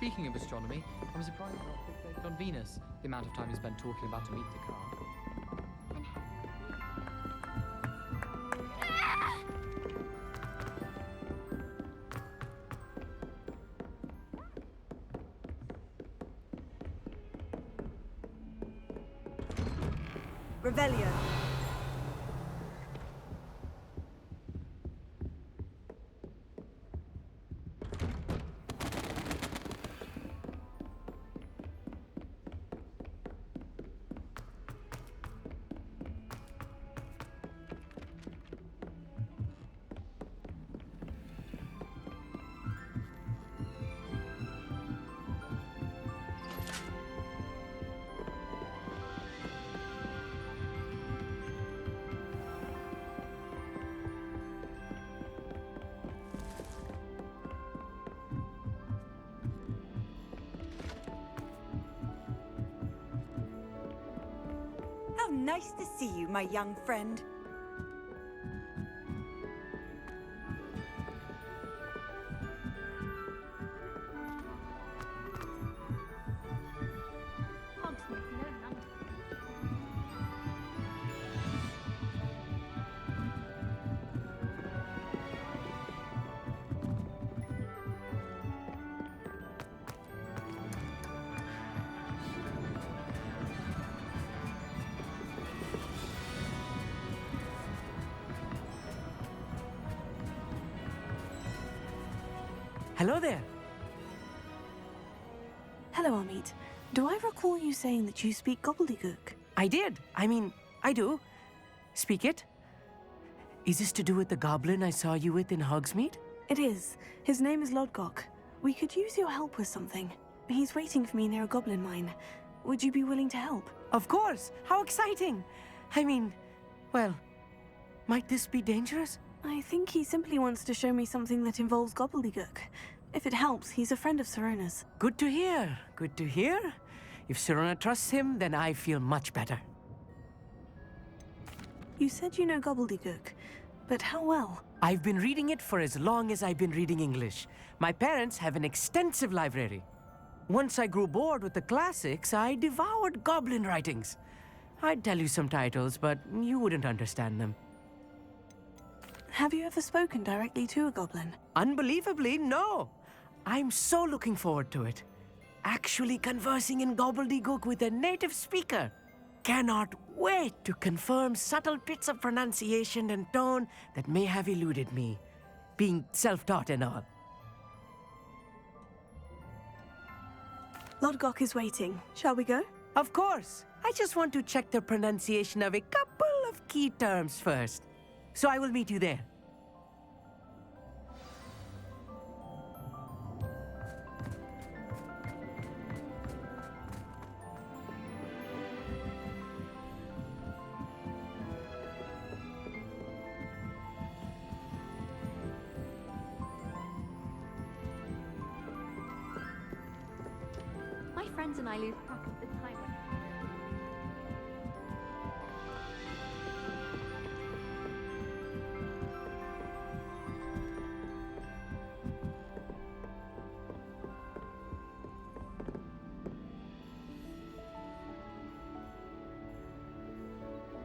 Speaking of astronomy, I'm surprised you're not fixated on Venus. The amount of time you spent talking about a meet to come. Revelio. How nice to see you, my young friend. Hello there. Hello, Amit. Do I recall you saying that you speak gobbledygook? I did. I do. Speak it. Is this to do with the goblin I saw you with in Hogsmeade? It is. His name is Lodgok. We could use your help with something. He's waiting for me near a goblin mine. Would you be willing to help? Of course. How exciting. Well, might this be dangerous? I think he simply wants to show me something that involves gobbledygook. If it helps, he's a friend of Sirona's. Good to hear. Good to hear. If Sirona trusts him, then I feel much better. You said you know gobbledygook, but how well? I've been reading it for as long as I've been reading English. My parents have an extensive library. Once I grew bored with the classics, I devoured goblin writings. I'd tell you some titles, but you wouldn't understand them. Have you ever spoken directly to a goblin? Unbelievably, no. I'm so looking forward to it. Actually conversing in gobbledygook with a native speaker. Cannot wait to confirm subtle bits of pronunciation and tone that may have eluded me, being self-taught and all. Lodgok is waiting. Shall we go? Of course. I just want to check the pronunciation of a couple of key terms first. So I will meet you there. My friends and I lose track of the time.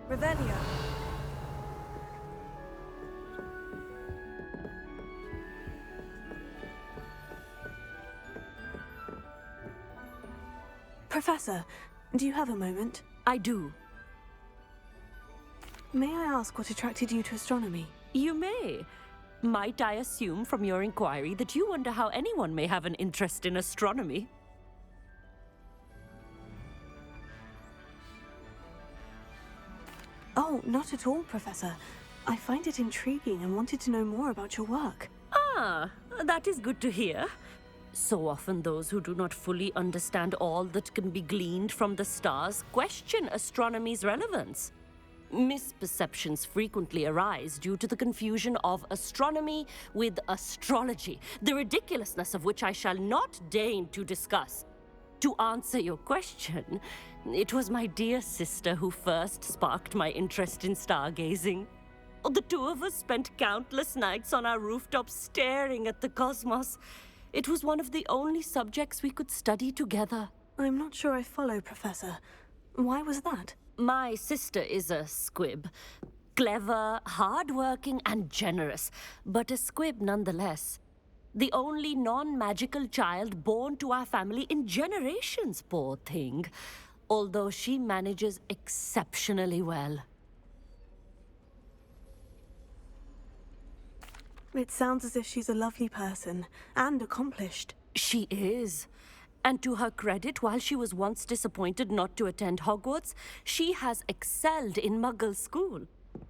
Revelio. Professor, do you have a moment? I do. May I ask what attracted you to astronomy? You may. Might I assume from your inquiry that you wonder how anyone may have an interest in astronomy? Oh, not at all, Professor. I find it intriguing and wanted to know more about your work. Ah, that is good to hear. So often those who do not fully understand all that can be gleaned from the stars question astronomy's relevance. Misperceptions frequently arise due to the confusion of astronomy with astrology, the ridiculousness of which I shall not deign to discuss. To answer your question, it was my dear sister who first sparked my interest in stargazing. The two of us spent countless nights on our rooftop staring at the cosmos. It was one of the only subjects we could study together. I'm not sure I follow, Professor. Why was that? My sister is a squib. Clever, hardworking, and generous, but a squib nonetheless. The only non-magical child born to our family in generations, poor thing. Although she manages exceptionally well. It sounds as if she's a lovely person, and accomplished. She is. And to her credit, while she was once disappointed not to attend Hogwarts, she has excelled in Muggle school.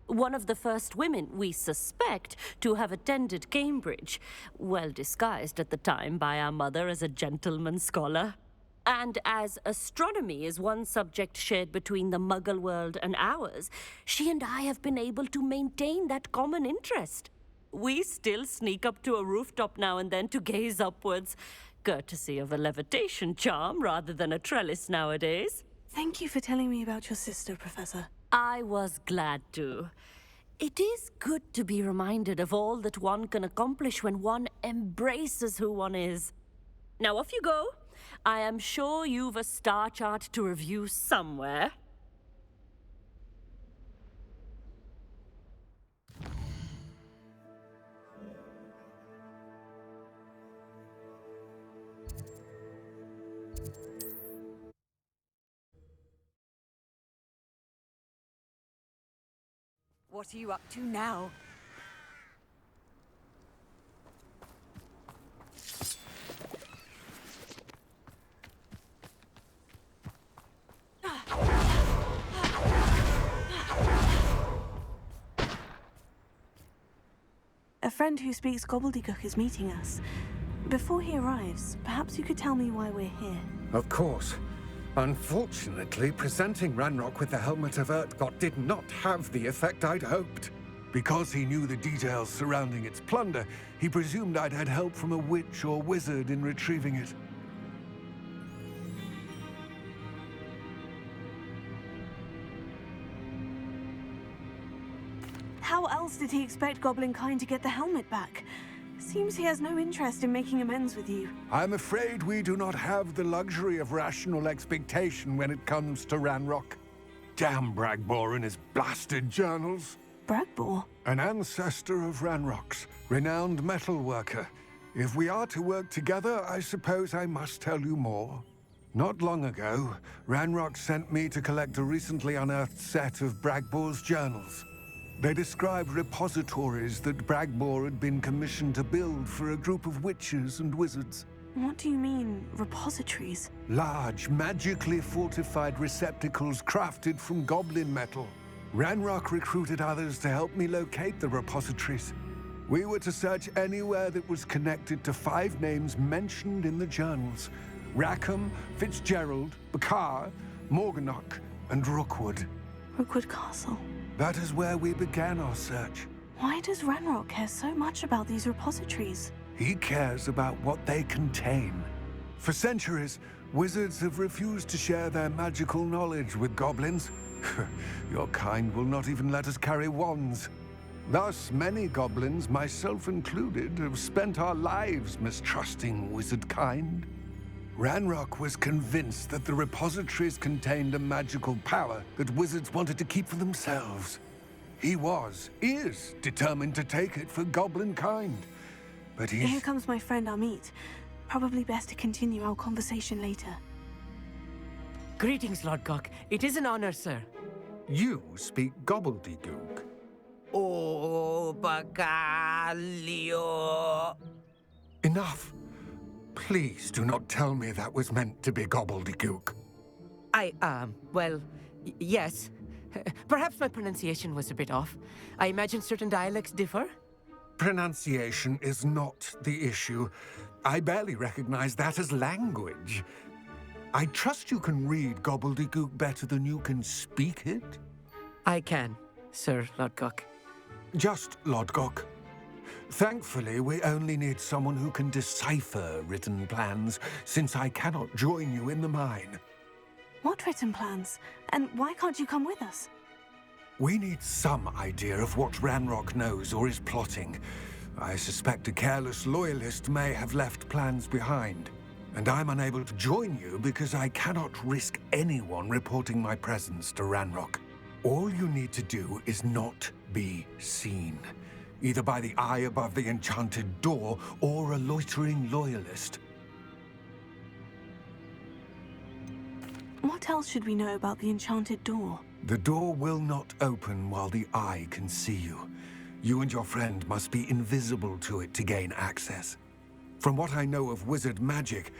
One of the first women, we suspect, to have attended Cambridge, well disguised at the time by our mother as a gentleman scholar. And as astronomy is one subject shared between the Muggle world and ours, she and I have been able to maintain that common interest. We still sneak up to a rooftop now and then to gaze upwards, courtesy of a levitation charm rather than a trellis nowadays. Thank you for telling me about your sister, Professor. I was glad to. It is good to be reminded of all that one can accomplish when one embraces who one is. Now off you go. I am sure you've a star chart to review somewhere. What are you up to now? A friend who speaks gobbledygook is meeting us. Before he arrives, perhaps you could tell me why we're here. Of course. Unfortunately, presenting Ranrock with the Helmet of Urtkot did not have the effect I'd hoped. Because he knew the details surrounding its plunder, he presumed I'd had help from a witch or wizard in retrieving it. How else did he expect Goblinkind to get the helmet back? Seems he has no interest in making amends with you. I'm afraid we do not have the luxury of rational expectation when it comes to Ranrock. Damn Bragbor and his blasted journals. Bragbor? An ancestor of Ranrock's, renowned metal worker. If we are to work together, I suppose I must tell you more. Not long ago, Ranrock sent me to collect a recently unearthed set of Bragbor's journals. They described repositories that Bragbor had been commissioned to build for a group of witches and wizards. What do you mean, repositories? Large, magically fortified receptacles crafted from goblin metal. Ranrock recruited others to help me locate the repositories. We were to search anywhere that was connected to 5 names mentioned in the journals: Rackham, Fitzgerald, Bakar, Morganach, and Rookwood. Rookwood Castle. That is where we began our search. Why does Ranrock care so much about these repositories? He cares about what they contain. For centuries, wizards have refused to share their magical knowledge with goblins. Your kind will not even let us carry wands. Thus, many goblins, myself included, have spent our lives mistrusting wizard kind. Ranrock was convinced that the repositories contained a magical power that wizards wanted to keep for themselves. He is determined to take it for goblin kind. But Here comes my friend Amit. Probably best to continue our conversation later. Greetings, Lord Gok. It is an honor, sir. You speak gobbledygook. Oh, Bagalio. Enough. Please do not tell me that was meant to be gobbledygook. Yes. Perhaps my pronunciation was a bit off. I imagine certain dialects differ. Pronunciation is not the issue. I barely recognize that as language. I trust you can read gobbledygook better than you can speak it? I can, Sir Lodgok. Just Lodgok. Thankfully, we only need someone who can decipher written plans, since I cannot join you in the mine. What written plans? And why can't you come with us? We need some idea of what Ranrock knows or is plotting. I suspect a careless loyalist may have left plans behind. And I'm unable to join you because I cannot risk anyone reporting my presence to Ranrock. All you need to do is not be seen, either by the eye above the enchanted door or a loitering loyalist. What else should we know about the enchanted door? The door will not open while the eye can see you. You and your friend must be invisible to it to gain access. From what I know of wizard magic,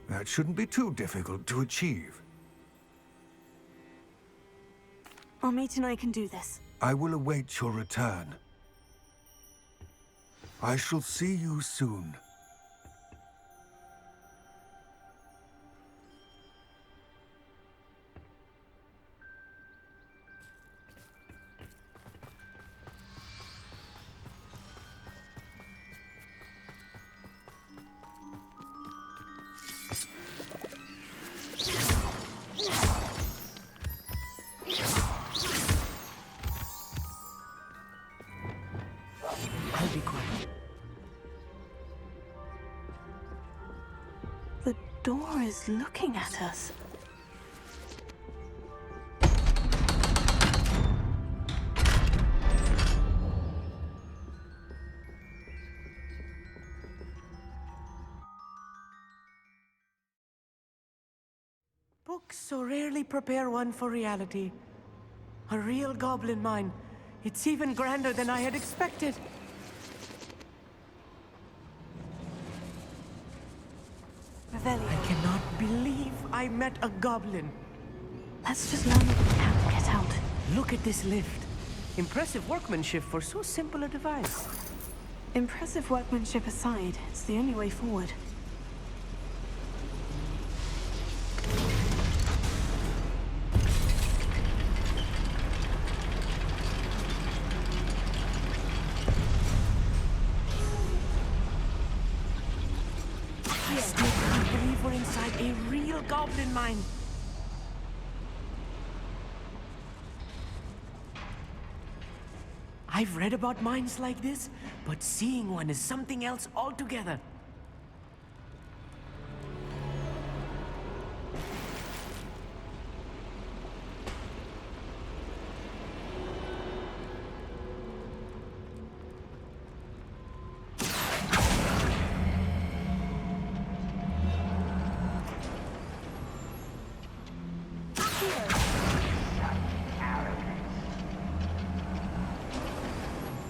that shouldn't be too difficult to achieve. Amit and I can do this. I will await your return. I shall see you soon. I'll be quiet. The door is looking at us. Books so rarely prepare one for reality. A real goblin mine. It's even grander than I had expected. Revelio. I cannot believe I met a goblin. Let's just learn what we can to get out. Look at this lift. Impressive workmanship for so simple a device. Impressive workmanship aside, it's the only way forward. I still can't believe we're inside a real goblin mine. I've read about mines like this, but seeing one is something else altogether.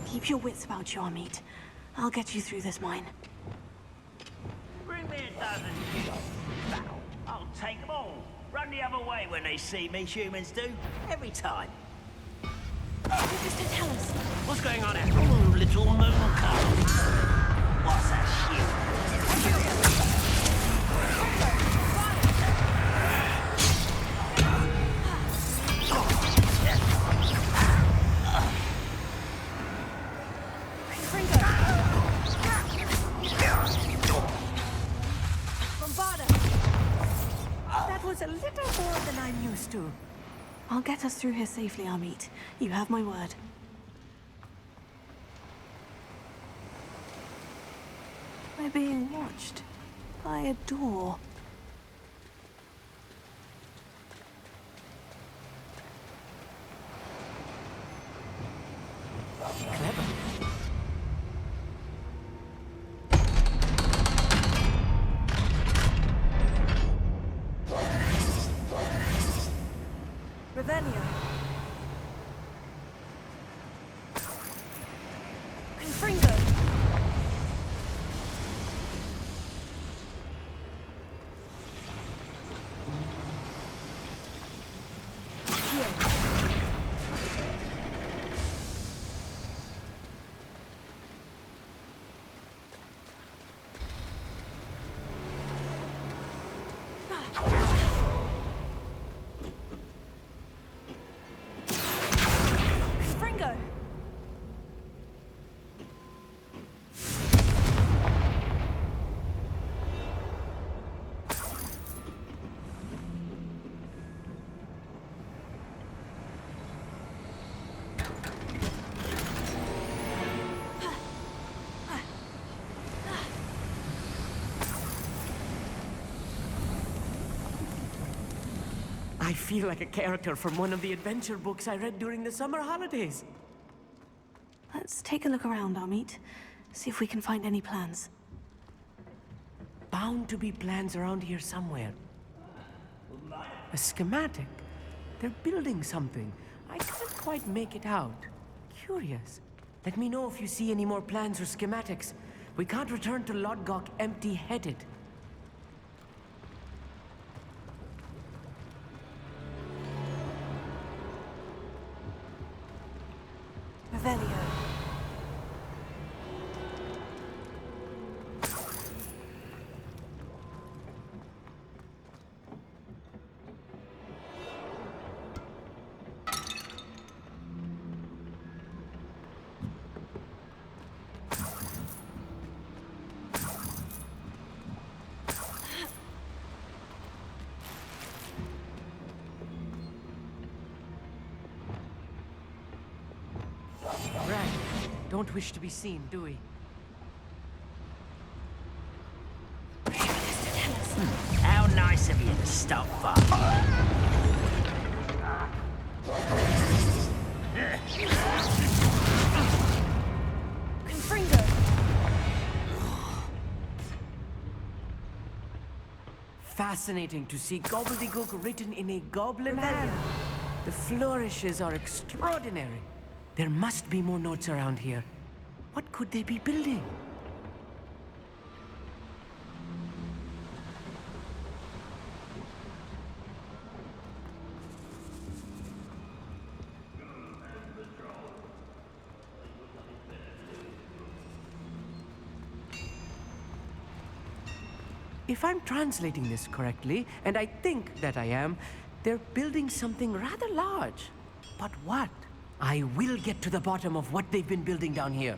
Keep your wits about you, Amit. I'll get you through this mine. Bring me a dozen kilos. I'll take them all. Run the other way when they see me, humans do. Every time. Just tell us. What's going on here? Oh, little moon cub. What's that shit? That was a little more than I'm used to. I'll get us through here safely, Amit. You have my word. We're being watched by a door. Clever. Revelio. Confringo. I feel like a character from one of the adventure books I read during the summer holidays. Let's take a look around, Amit. See if we can find any plans. Bound to be plans around here somewhere. A schematic. They're building something. I can't quite make it out. Curious. Let me know if you see any more plans or schematics. We can't return to Lodgok empty-headed. Revelio. Right. Don't wish to be seen, do we? How nice of you to stop by. Confringo. Fascinating to see gobbledygook written in a goblin hand. The flourishes are extraordinary. There must be more notes around here. What could they be building? If I'm translating this correctly, and I think that I am, they're building something rather large. But what? I will get to the bottom of what they've been building down here.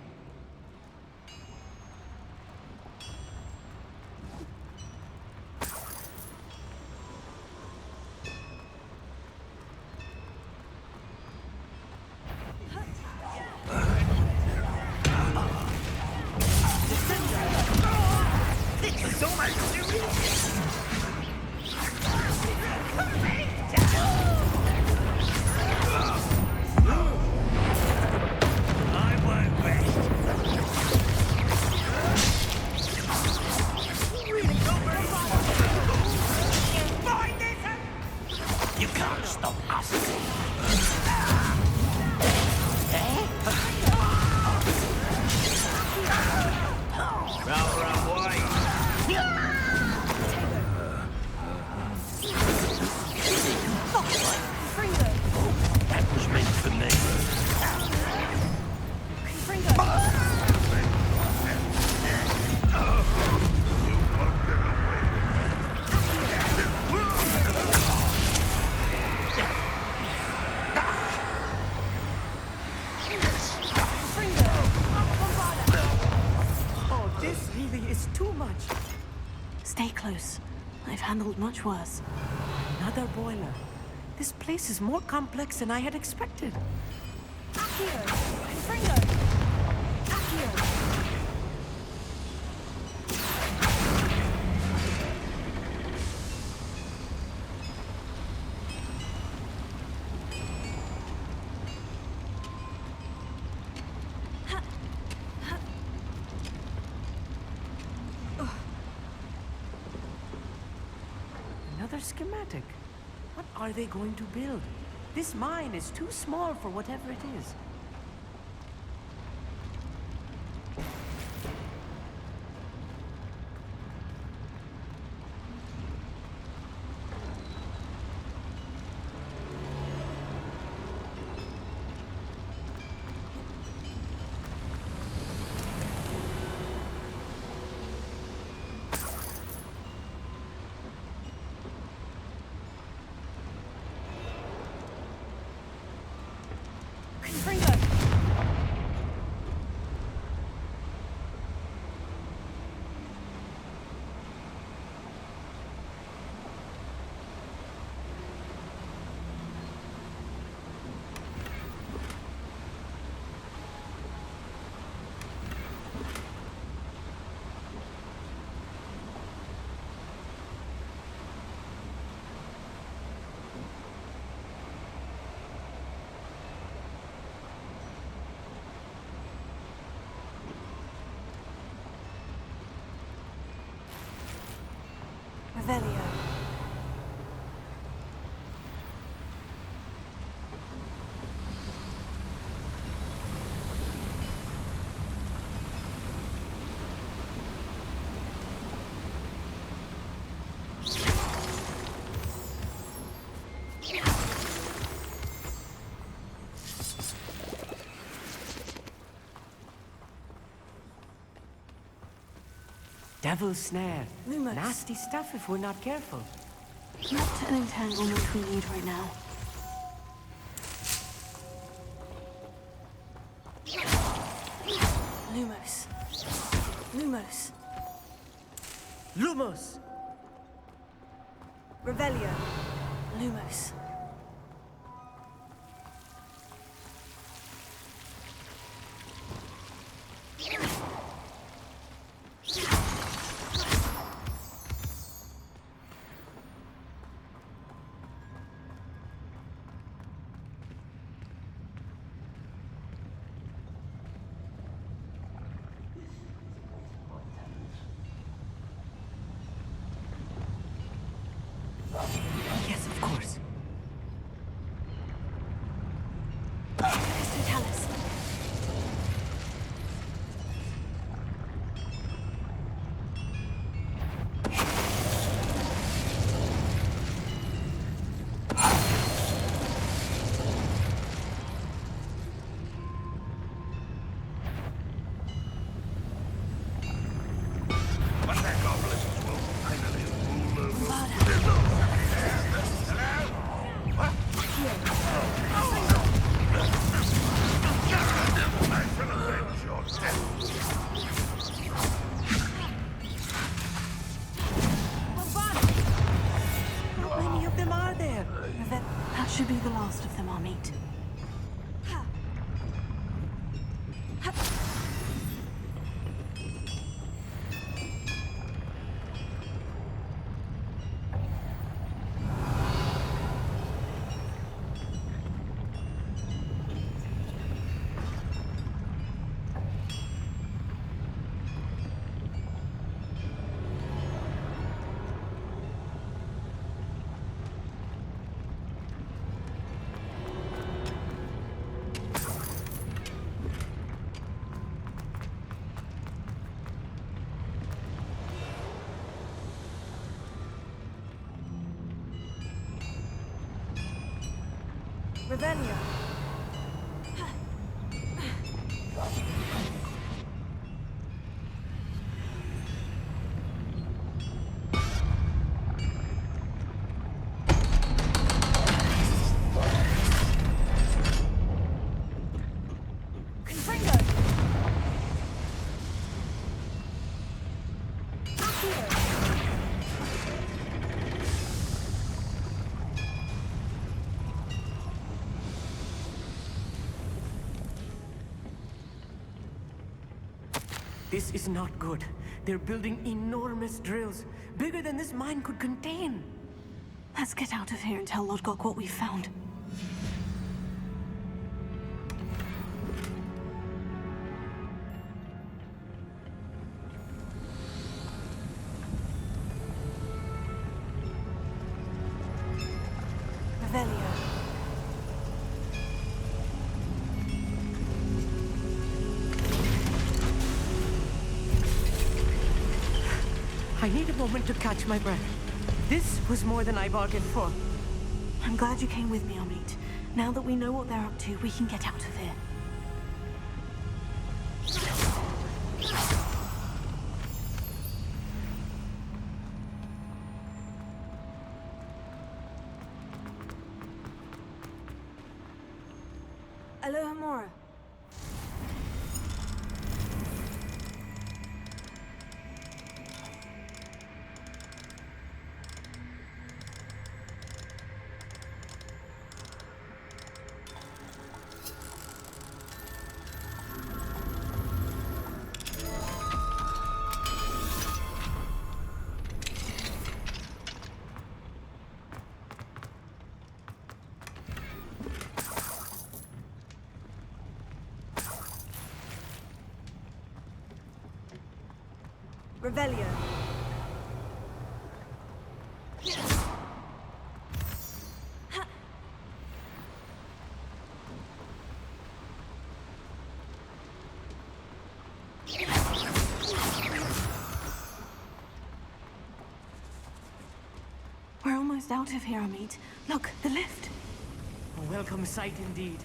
Stay close. I've handled much worse. Another boiler. This place is more complex than I had expected. Accio. Confringo. Accio. Another schematic. What are they going to build? This mine is too small for whatever it is. Confringo. Revelio. Devil's snare. Lumos. Nasty stuff if we're not careful. Not an entanglement we need right now. Lumos. Lumos. Lumos! Revelio. Lumos. Yes, of course. Mr. Tallis. But their goblins will finally rule over. I shall avenge your death. How many of them are there? That should be the last of them, our mate. Revelio. Confringo. Accio. This is not good. They're building enormous drills, bigger than this mine could contain. Let's get out of here and tell Lodgok what we've found. Revelio. I need a moment to catch my breath. This was more than I bargained for. I'm glad you came with me, our mate. Now that we know what they're up to, we can get out of here. Aloha Mora. Revelio. almost out of here, Amit. Look, the lift. A welcome sight indeed.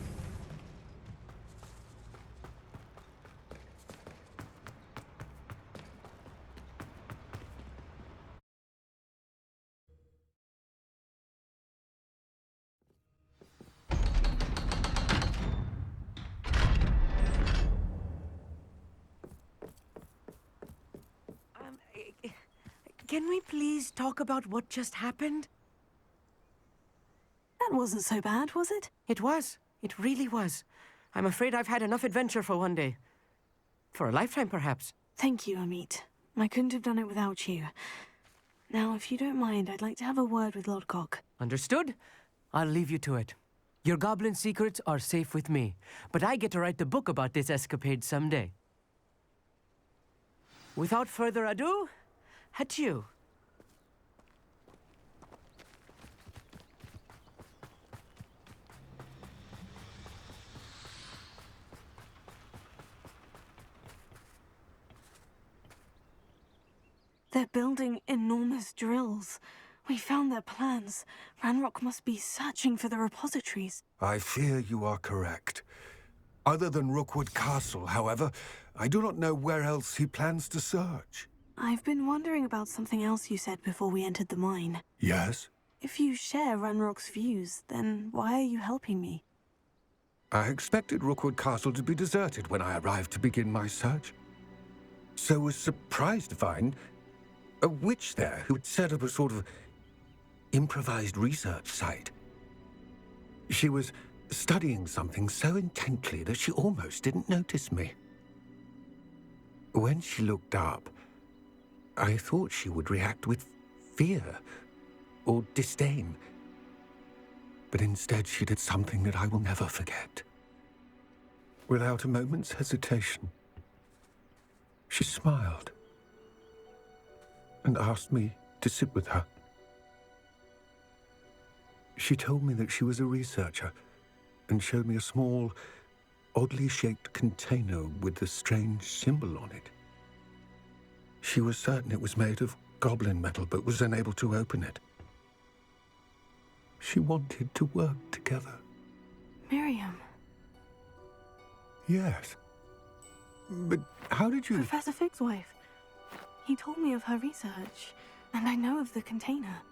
Can we please talk about what just happened? That wasn't so bad, was it? It was. It really was. I'm afraid I've had enough adventure for one day. For a lifetime, perhaps. Thank you, Amit. I couldn't have done it without you. Now, if you don't mind, I'd like to have a word with Lodgok. Understood? I'll leave you to it. Your goblin secrets are safe with me, but I get to write the book about this escapade someday. Without further ado, adieu. They're building enormous drills. We found their plans. Ranrock must be searching for the repositories. I fear you are correct. Other than Rookwood Castle, however, I do not know where else he plans to search. I've been wondering about something else you said before we entered the mine. Yes? If you share Ranrock's views, then why are you helping me? I expected Rookwood Castle to be deserted when I arrived to begin my search. So was surprised to find a witch there who had set up a sort of improvised research site. She was studying something so intently that she almost didn't notice me. When she looked up, I thought she would react with fear or disdain. But instead she did something that I will never forget. Without a moment's hesitation, she smiled and asked me to sit with her. She told me that she was a researcher and showed me a small, oddly shaped container with a strange symbol on it. She was certain it was made of goblin metal, but was unable to open it. She wanted to work together. Miriam. Yes. But how did you... Professor Fig's wife. He told me of her research, and I know of the container.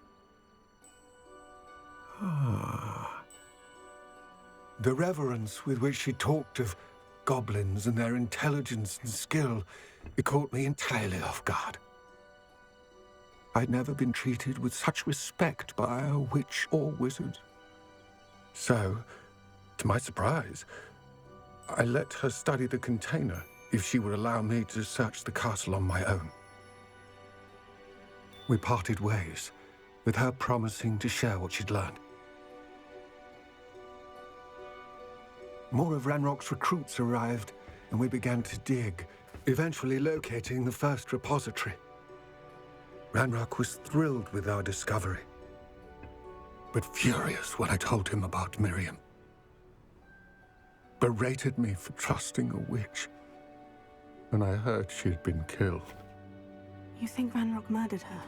Ah. The reverence with which she talked of goblins and their intelligence and skill, it caught me entirely off guard. I'd never been treated with such respect by a witch or wizard. So, to my surprise, I let her study the container if she would allow me to search the castle on my own. We parted ways, with her promising to share what she'd learned. More of Ranrock's recruits arrived, and we began to dig, eventually locating the first repository. Ranrock was thrilled with our discovery, but furious when I told him about Miriam. Berated me for trusting a witch, and I heard she'd been killed. You think Ranrock murdered her?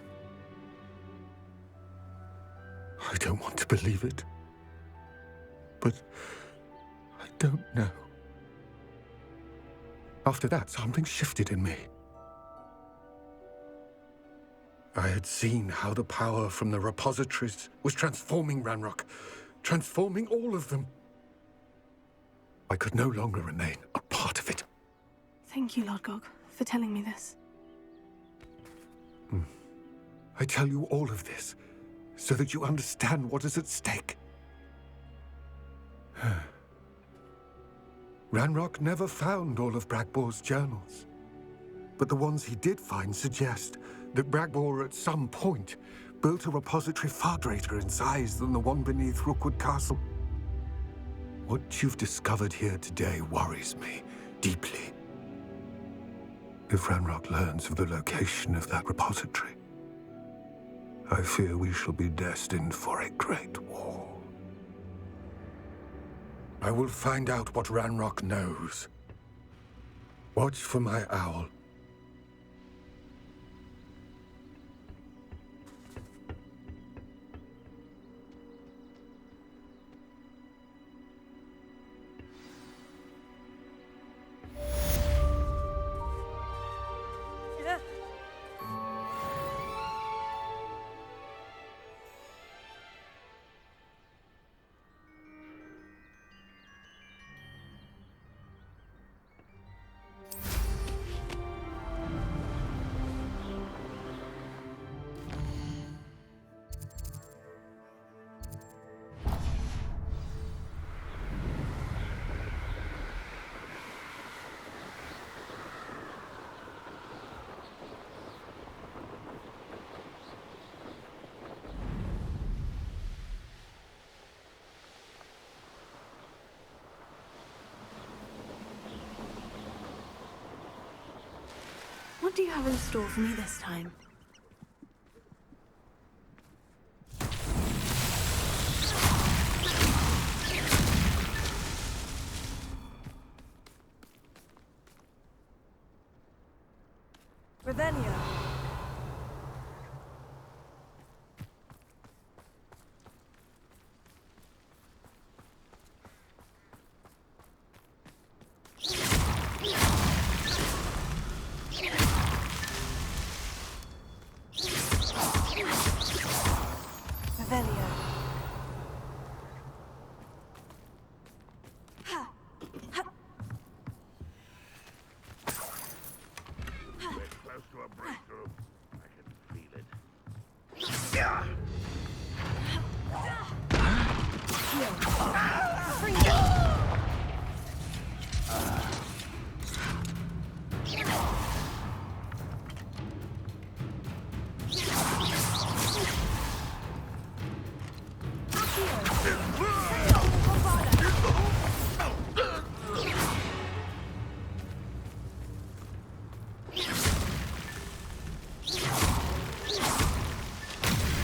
I don't want to believe it, but I don't know. After that, something shifted in me. I had seen how the power from the repositories was transforming Ranrock, transforming all of them. I could no longer remain a part of it. Thank you, Lodgok, for telling me this. I tell you all of this so that you understand what is at stake. Ranrock never found all of Bragbor's journals, but the ones he did find suggest that Bragbor at some point built a repository far greater in size than the one beneath Rookwood Castle. What you've discovered here today worries me deeply. If Ranrock learns of the location of that repository, I fear we shall be destined for a great war. I will find out what Ranrock knows. Watch for my owl. What do you have in store for me this time? Ravenia. Ravelia. Close to a breakthrough. I can feel it.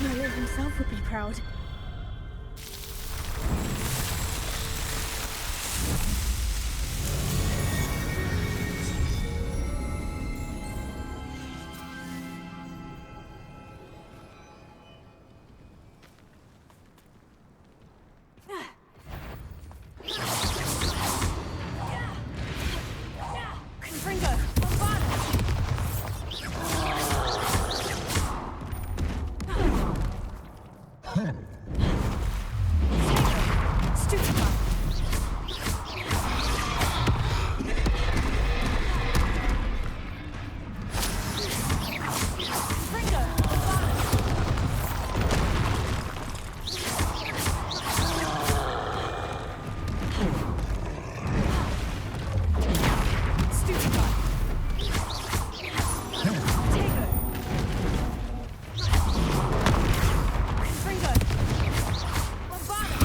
Merlin himself would be proud. Confringo. Bombada. Stuka. Confringo. Bombada. Stuka. Tego. Confringo. Bombada.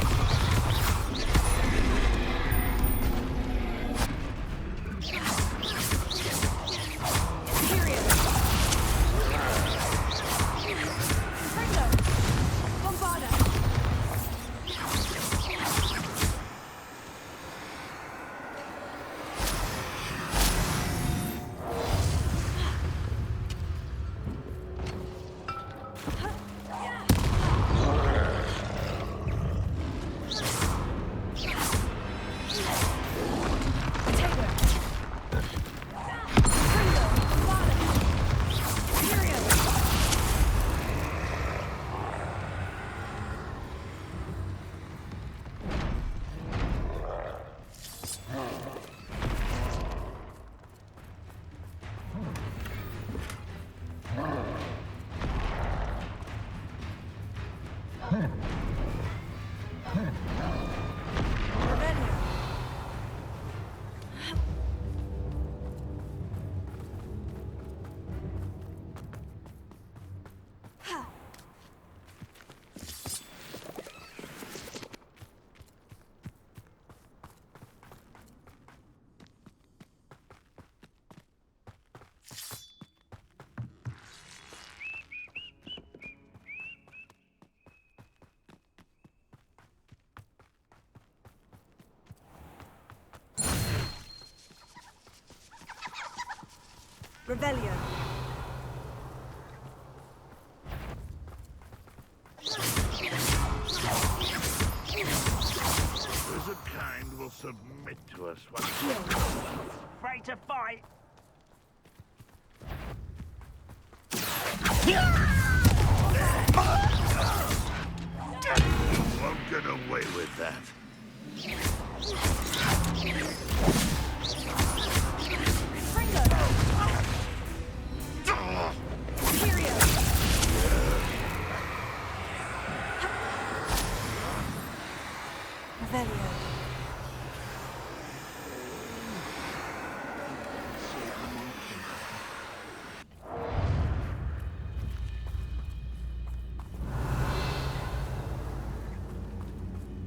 Period. Confringo. Bombada. Tego. Confringo. Bombada. Period. Ravenia. Revelio. Wizard kind will submit to us once afraid to fight. You won't get away with that. Period. Revelio.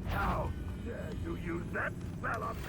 How dare you use that spell on me?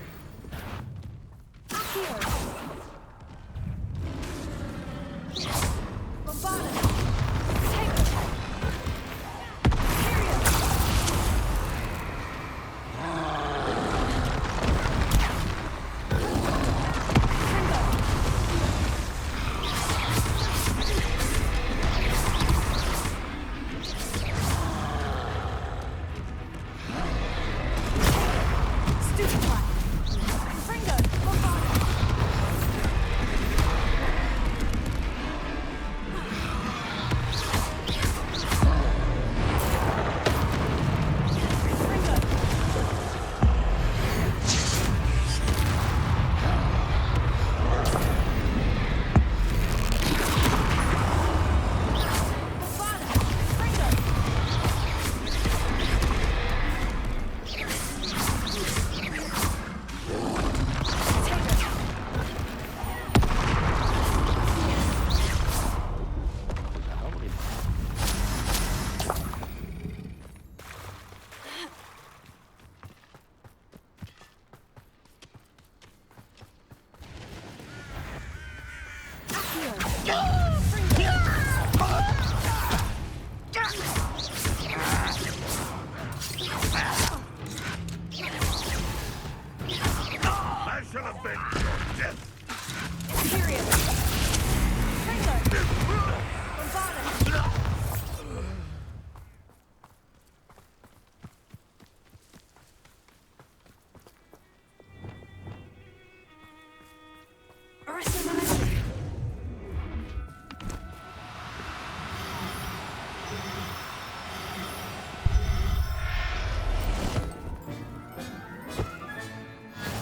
Personality.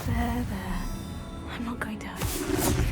There. I'm not going to hurt you.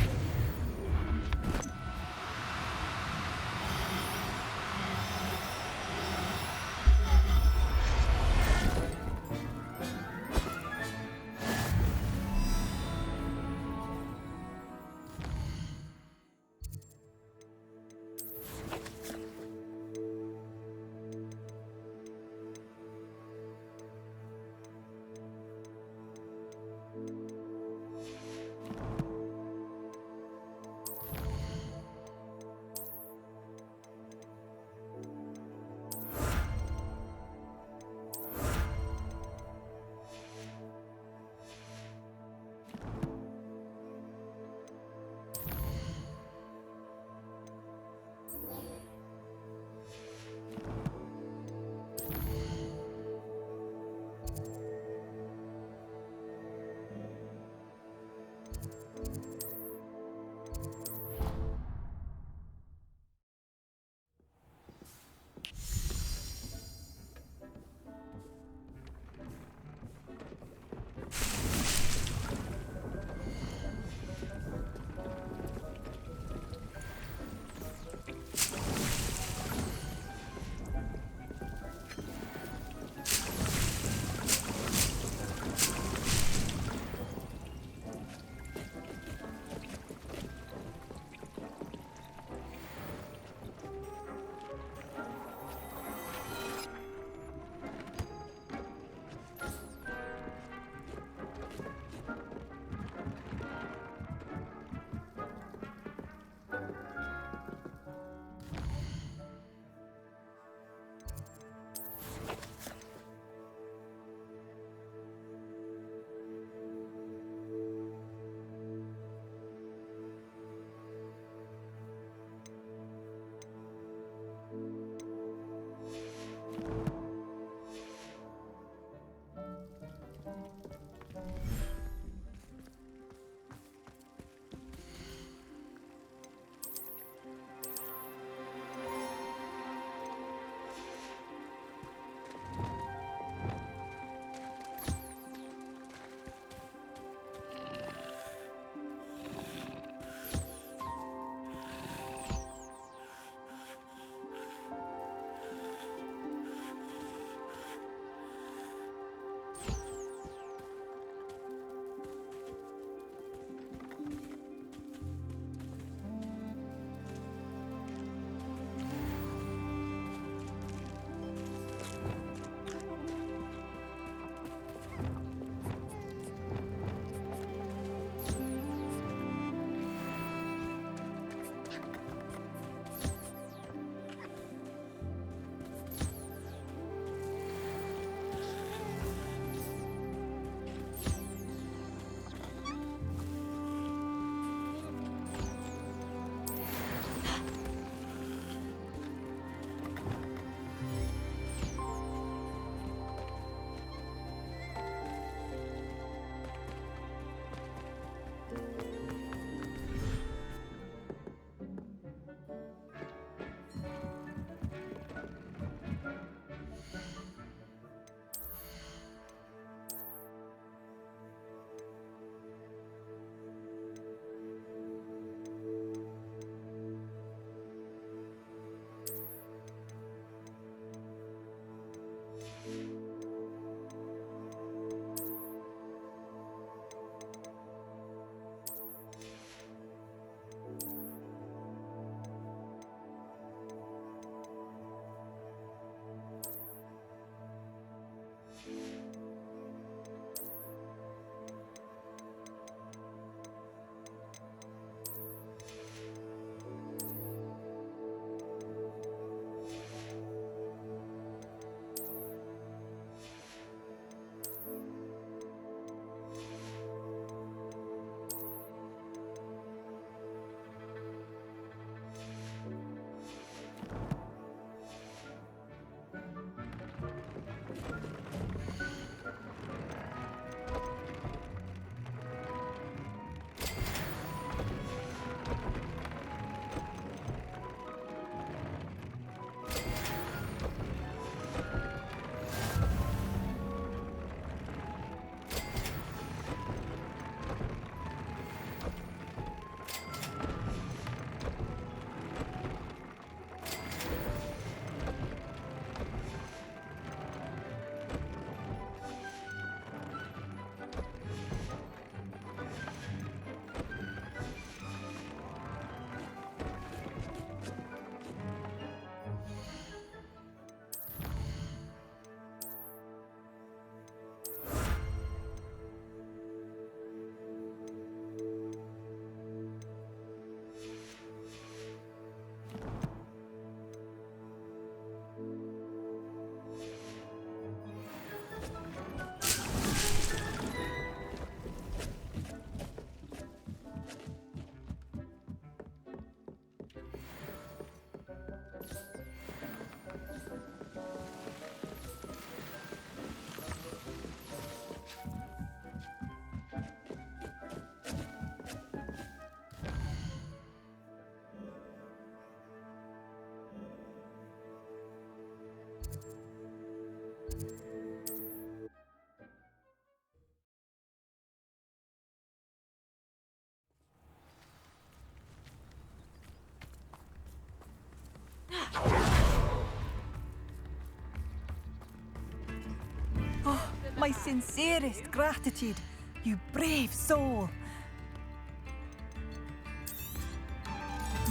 My sincerest gratitude, you brave soul.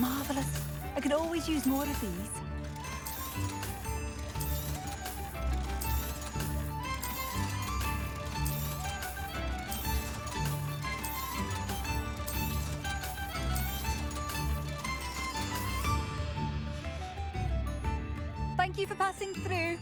Marvelous. I could always use more of these. Thank you for passing through.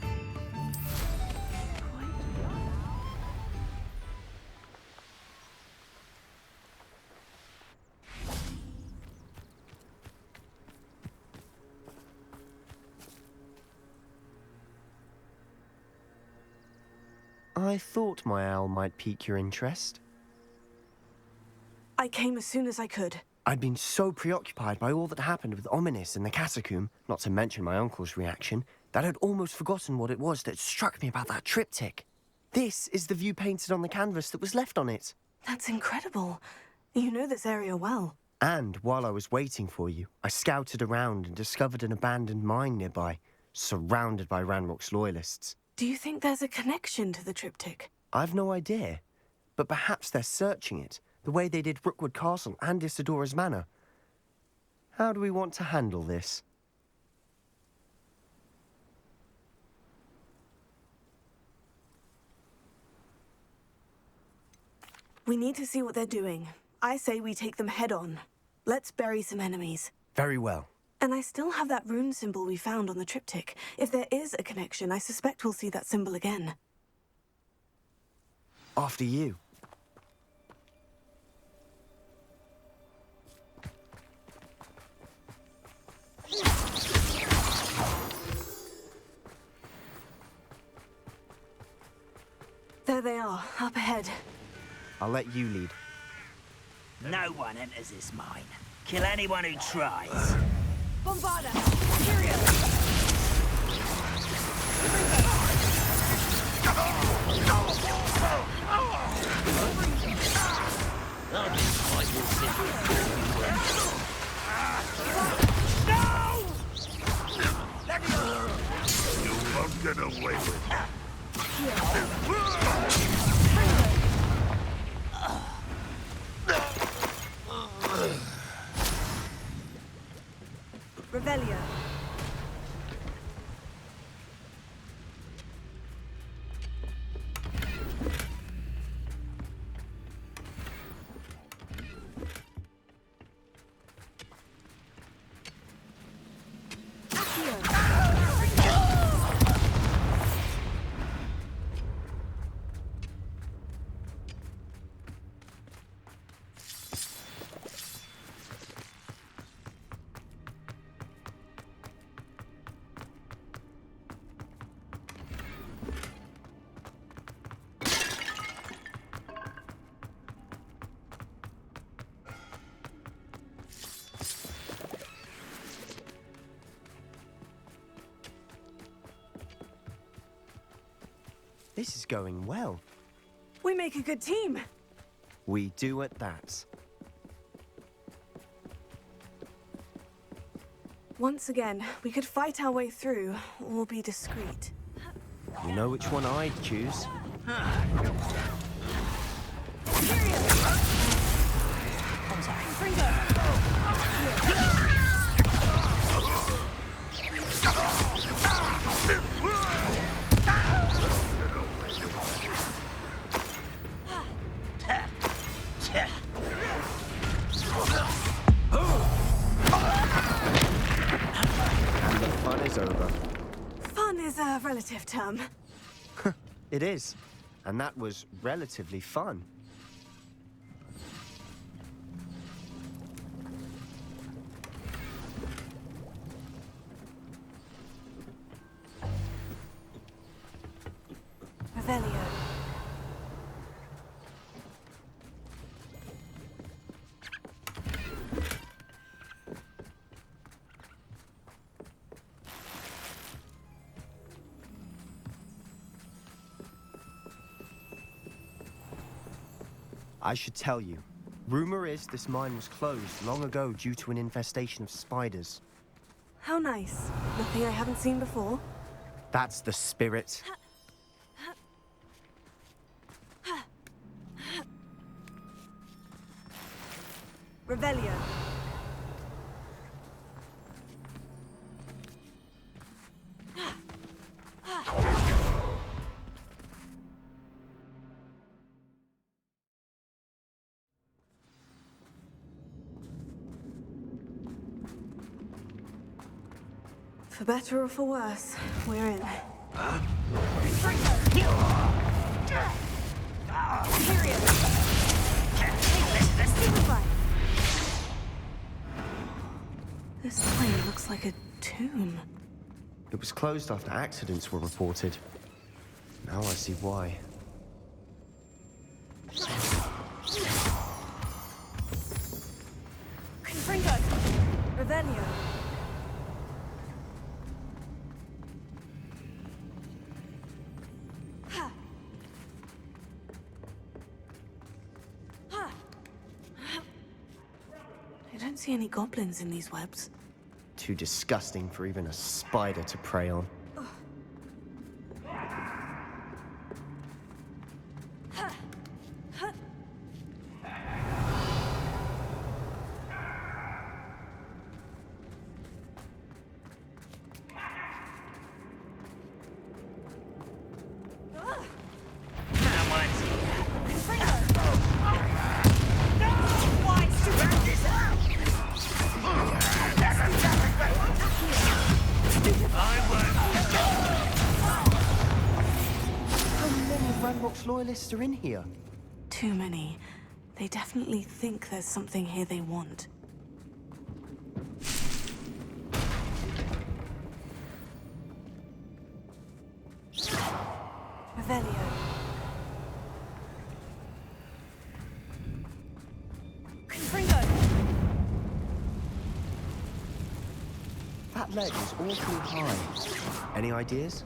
I thought my owl might pique your interest. I came as soon as I could. I'd been so preoccupied by all that happened with Ominis in the catacomb, not to mention my uncle's reaction, that I'd almost forgotten what it was that struck me about that triptych. This is the view painted on the canvas that was left on it. That's incredible. You know this area well. And while I was waiting for you, I scouted around and discovered an abandoned mine nearby, surrounded by Ranrock's loyalists. Do you think there's a connection to the triptych? I've no idea, but perhaps they're searching it, the way they did Rookwood Castle and Isidora's Manor. How do we want to handle this? We need to see what they're doing. I say we take them head on. Let's bury some enemies. Very well. And I still have that rune symbol we found on the triptych. If there is a connection, I suspect we'll see that symbol again. After you. There they are, up ahead. I'll let you lead. No one enters this mine. Kill anyone who tries. Bombarda! Period! You won't get away with it. Revelio. This is going well. We make a good team. We do at that. Once again, we could fight our way through, or be discreet. You know which one I'd choose. And the fun is over. Fun is a relative term. It is. And that was relatively fun. Revelio. I should tell you. Rumor is this mine was closed long ago due to an infestation of spiders. How nice. Nothing I haven't seen before. That's the spirit. Revelio. For better or for worse, we're in. This plane looks like a tomb. It was closed after accidents were reported. Now I see why. Confringo! Revelio. I don't see any goblins in these webs. Too disgusting for even a spider to prey on. Loyalists are in here. Too many. They definitely think there's something here they want. Revelio. Confringo! That ledge is awfully high. Any ideas?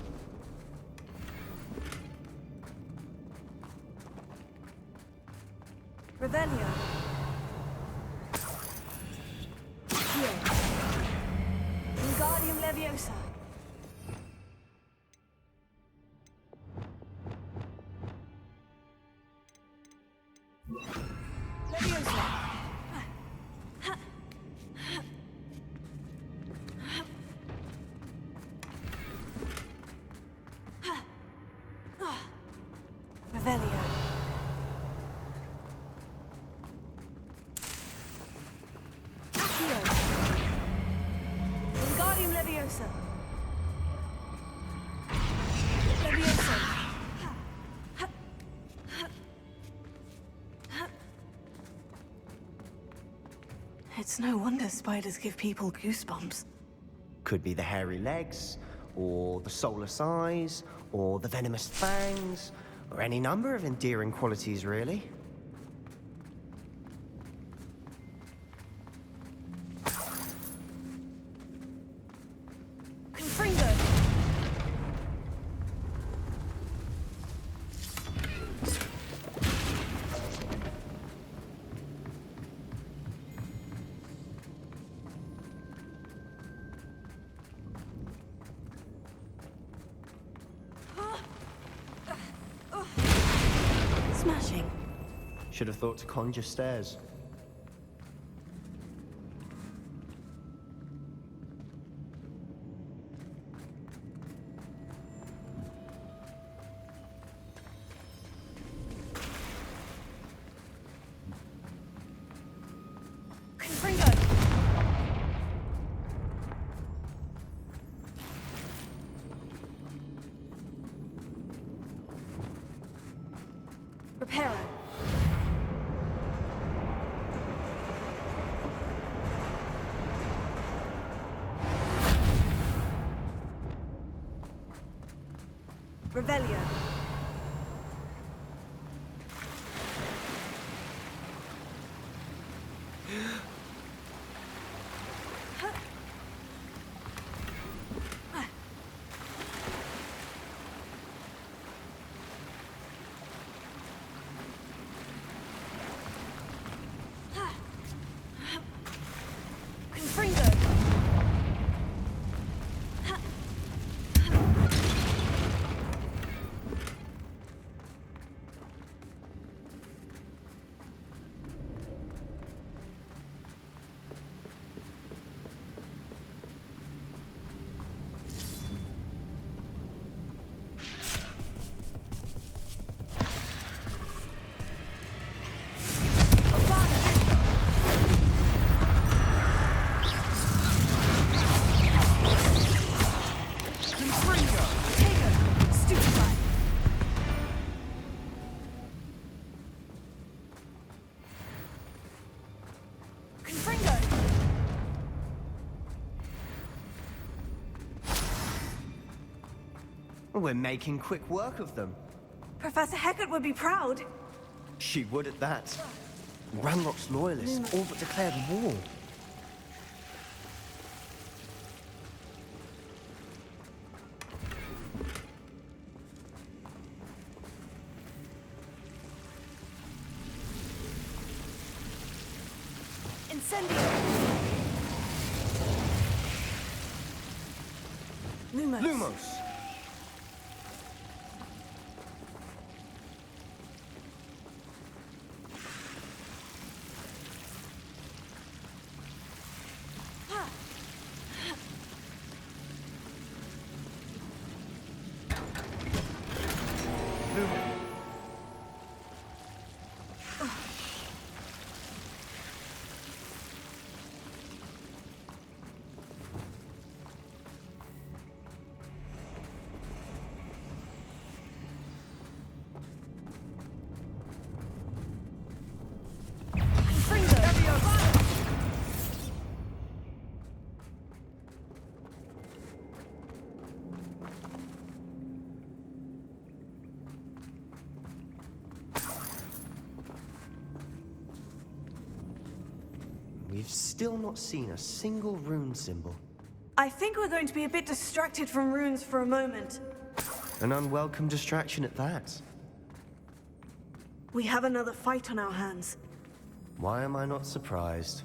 Revelio. Here. Wingardium Leviosa. Leviosa. Revelio. Wingardium Leviosa. Leviosa. It's no wonder spiders give people goosebumps. Could be the hairy legs, or the soulless eyes, or the venomous fangs, or any number of endearing qualities, really. Confringo. Smashing. Should have thought to conjure stairs. Confringo. Reparo. Revelio. Confringo. We're making quick work of them. Professor Hecat would be proud. She would at that. Ranrock's loyalists all but declared war. Lumos. Lumos! We've still not seen a single rune symbol. I think we're going to be a bit distracted from runes for a moment. An unwelcome distraction at that. We have another fight on our hands. Why am I not surprised?